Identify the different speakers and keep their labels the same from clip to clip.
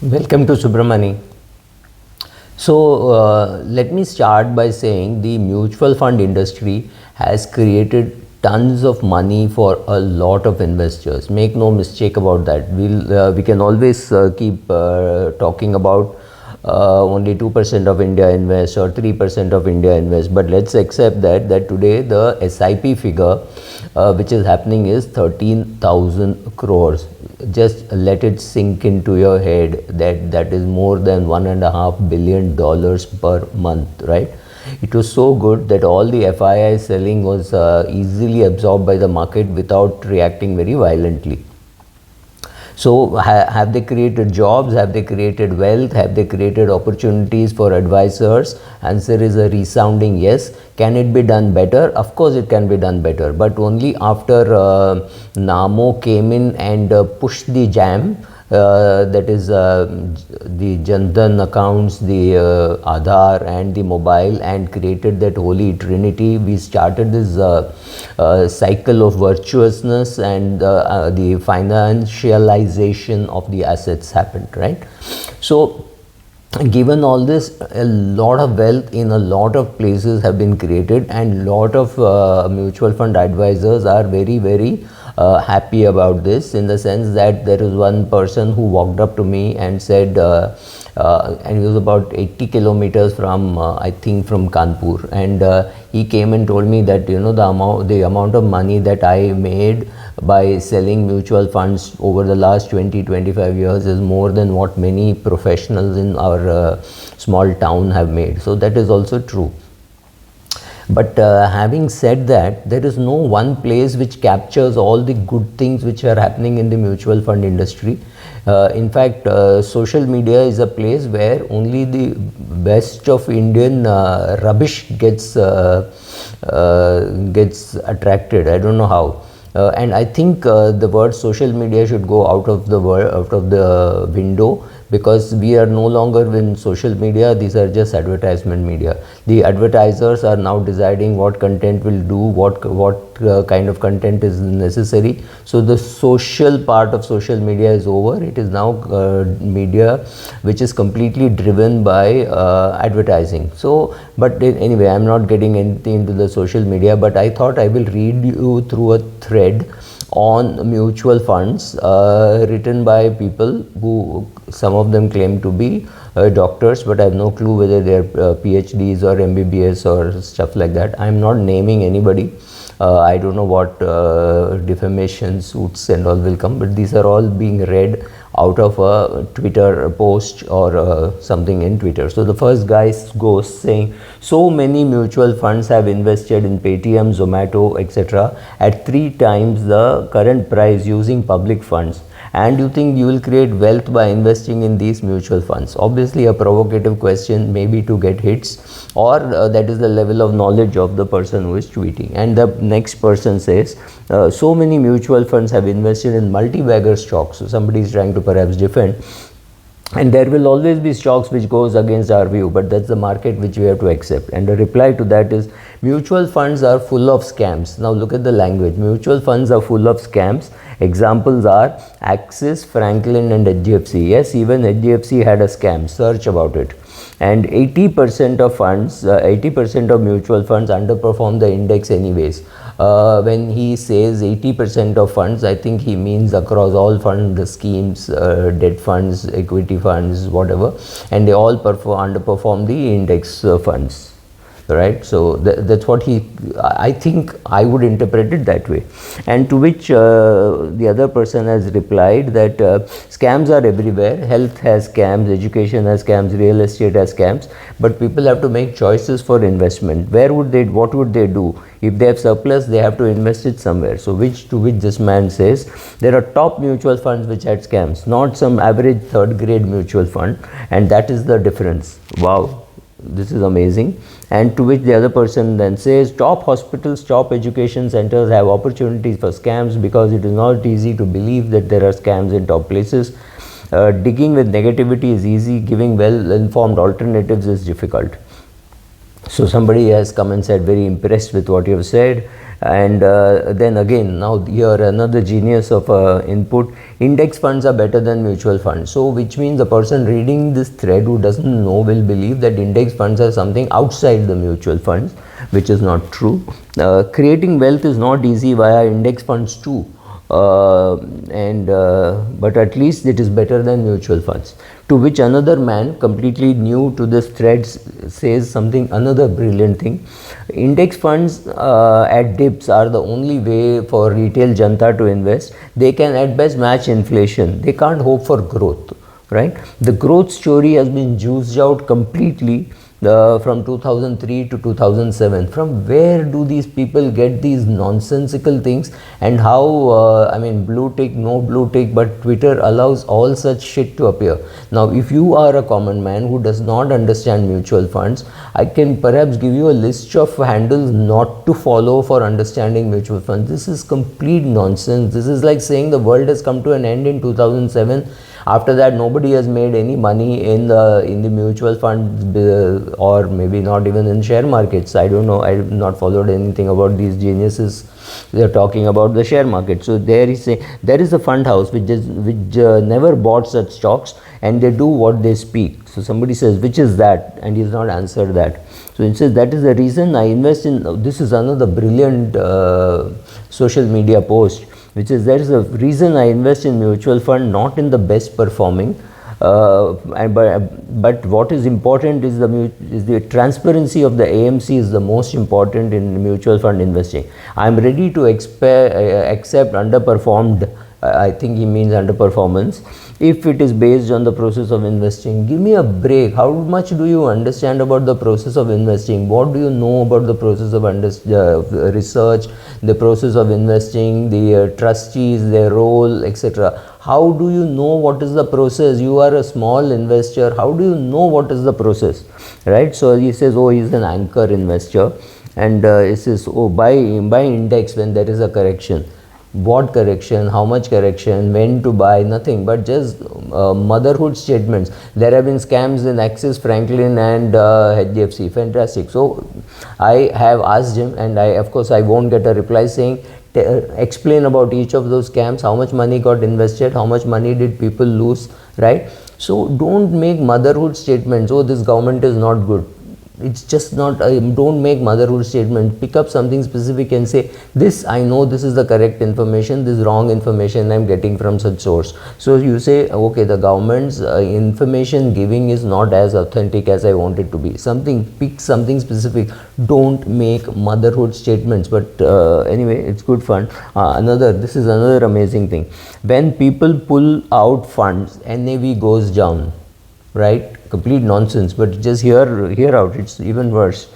Speaker 1: Welcome to Subramani. Let me start by saying the mutual fund industry has created tons of money for a lot of investors. Make no mistake about that. We can always keep talking about only 2% of India invest or 3% of India invest, but let's accept that today the SIP figure which is happening is 13,000 crores. Just let it sink into your head that is more than $1.5 billion per month, right? It was so good that all the FII selling was easily absorbed by the market without reacting very violently. So have they created jobs? Have they created wealth? Have they created opportunities for advisors? Answer is a resounding yes. Can it be done better? Of course it can be done better, but only after NAMO came in and pushed the jam. That is the Jan Dhan accounts, the Aadhaar and the mobile, and created that holy trinity. We started this cycle of virtuousness, and the financialization of the assets happened, right? So given all this, a lot of wealth in a lot of places have been created, and lot of mutual fund advisors are very happy about this, in the sense that there is one person who walked up to me and said, and he was about 80 kilometers from I think from Kanpur, and he came and told me that, you know, the amount of money that I made by selling mutual funds over the last 20-25 years is more than what many professionals in our small town have made. So that is also true. But having said that, there is no one place which captures all the good things which are happening in the mutual fund industry. In fact, social media is a place where only the best of Indian rubbish gets attracted. I don't know how. And I think the word social media should go out of the window, because we are no longer in social media. These are just advertisement media. The advertisers are now deciding what content will do, what kind of content is necessary. So the social part of social media is over. It is now media which is completely driven by advertising. So, but anyway, I'm not getting anything into the social media, but I thought I will read you through a thread on mutual funds written by people who, some of them claim to be doctors, but I have no clue whether they are PhDs or MBBS or stuff like that. I am not naming anybody. I don't know what defamation suits and all will come, but these are all being read out of a Twitter post or something in Twitter. So the first guy goes saying, so many mutual funds have invested in Paytm, Zomato, etc. at 3 times the current price using public funds. And you think you will create wealth by investing in these mutual funds? Obviously a provocative question, maybe to get hits, or that is the level of knowledge of the person who is tweeting. And the next person says, so many mutual funds have invested in multi-bagger stocks. So somebody is trying to perhaps defend, and there will always be stocks which goes against our view, but that's the market which we have to accept. And the reply to that is, mutual funds are full of scams. Now look at the language. Mutual funds are full of scams. Examples are Axis, Franklin and HDFC. Yes, even HDFC had a scam. Search about it. And 80% of funds, 80% of mutual funds underperform the index anyways. When he says 80% of funds, I think he means across all fund schemes, debt funds, equity funds, whatever, and they all underperform the index funds. Right, so that's what I think I would interpret it that way. And to which the other person has replied that scams are everywhere. Health has scams, education has scams, real estate has scams, but people have to make choices for investment. What would they do? If they have surplus, they have to invest it somewhere. So to which this man says, there are top mutual funds which had scams, not some average third grade mutual fund, and that is the difference. Wow, this is amazing. And to which the other person then says, top hospitals, top education centers have opportunities for scams because it is not easy to believe that there are scams in top places. Digging with negativity is easy, giving well-informed alternatives is difficult. So somebody has come and said, very impressed with what you have said. And then again, now here another genius of input: index funds are better than mutual funds. So which means the person reading this thread who doesn't know will believe that index funds are something outside the mutual funds, which is not true. Creating wealth is not easy via index funds too. But at least it is better than mutual funds. To which another man completely new to this thread says something, another brilliant thing: index funds at dips are the only way for retail janta to invest. They can at best match inflation. They can't hope for growth, right? The growth story has been juiced out completely from 2003 to 2007. From where do these people get these nonsensical things, and how I mean, blue tick, no blue tick, but Twitter allows all such shit to appear. Now if you are a common man who does not understand mutual funds, I can perhaps give you a list of handles not to follow for understanding mutual funds. This is complete nonsense. This is like saying the world has come to an end in 2007. After that, nobody has made any money in the mutual funds, or maybe not even in share markets. I don't know. I have not followed anything about these geniuses. They are talking about the share market. So there is a fund house which never bought such stocks, and they do what they speak. So somebody says, which is that? And he has not answered that. So it says, that is the reason I invest in. This is another brilliant social media post, which is, there is a reason I invest in mutual fund, not in the best performing, but what is important is the transparency of the AMC is the most important in mutual fund investing. I am ready to accept underperformed, I think he means underperformance, if it is based on the process of investing. Give me a break. How much do you understand about the process of investing? What do you know about the process of research, the process of investing, the trustees, their role, etc.? How do you know what is the process? You are a small investor. How do you know what is the process, right? So he says, oh, he is an anchor investor, and he says, oh, buy index when there is a correction. What correction, how much correction, when to buy, nothing but just motherhood statements. There have been scams in Axis, Franklin and HDFC. Fantastic. So I have asked him, and of course I won't get a reply saying, explain about each of those scams, how much money got invested, how much money did people lose, right? So don't make motherhood statements, oh, this government is not good. It's just not, don't make motherhood statement. Pick up something specific and say, this I know, this is the correct information, this wrong information I'm getting from such source. So you say, okay, the government's information giving is not as authentic as I want it to be. Pick something specific. Don't make motherhood statements. But anyway, it's good fun. This is another amazing thing. When people pull out funds, NAV goes down, right? Complete nonsense, but just hear out, it's even worse.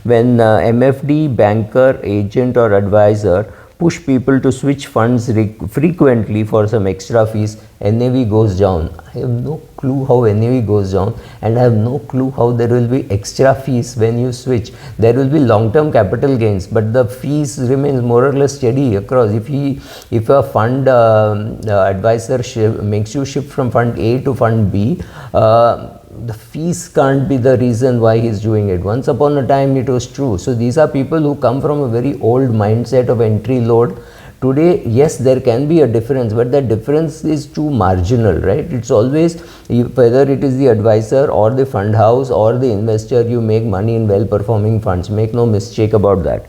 Speaker 1: When MFD, banker, agent or advisor push people to switch funds frequently for some extra fees, NAV goes down. I have no clue how NAV goes down, and I have no clue how there will be extra fees when you switch. There will be long-term capital gains, but the fees remains more or less steady across. If a fund advisor makes you shift from fund A to fund B, the fees can't be the reason why he's doing it. Once upon a time it was true. So these are people who come from a very old mindset of entry load. Today, yes, there can be a difference, but that difference is too marginal, right? It's always, whether it is the advisor or the fund house or the investor, you make money in well-performing funds. Make no mistake about that.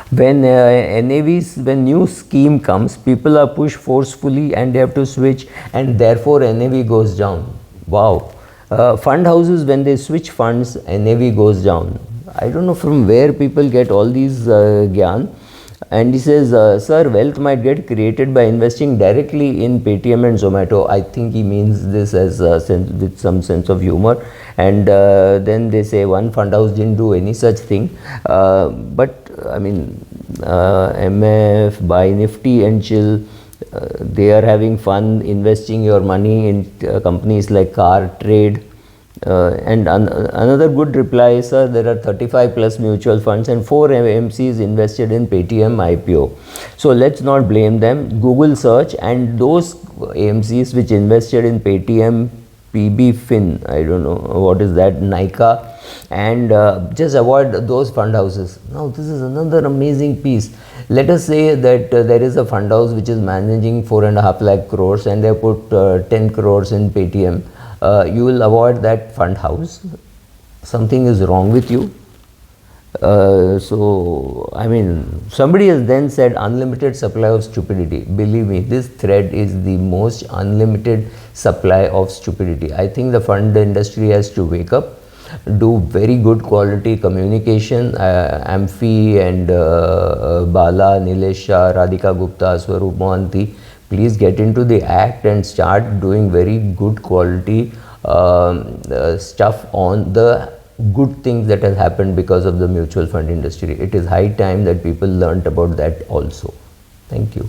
Speaker 1: When when new scheme comes, people are pushed forcefully and they have to switch, and therefore NAV goes down. Wow. Fund houses, when they switch funds, NAV goes down. I don't know from where people get all these gyan. And he says, sir, wealth might get created by investing directly in Paytm and Zomato. I think he means this as with some sense of humor. And then they say one fund house didn't do any such thing. But I mean, MF, Buy Nifty and Chill, they are having fun investing your money in companies like Car Trade. And another good reply is, sir, there are 35 plus mutual funds and 4 AMCs invested in Paytm IPO. So let's not blame them. Google search, and those AMCs which invested in Paytm PB Fin, I don't know what is that, Nika, and just avoid those fund houses. Now this is another amazing piece. Let us say that there is a fund house which is managing 4.5 lakh crores and they put 10 crores in Paytm. You will avoid that fund house. Something is wrong with you. So, I mean, somebody has then said unlimited supply of stupidity. Believe me, this thread is the most unlimited supply of stupidity. I think the fund industry has to wake up, do very good quality communication. Amphi and Bala, Nilesh Shah, Radhika Gupta, Swaroop Mohanty, please get into the act and start doing very good quality stuff on the good things that has happened because of the mutual fund industry. It is high time that people learnt about that also. Thank you.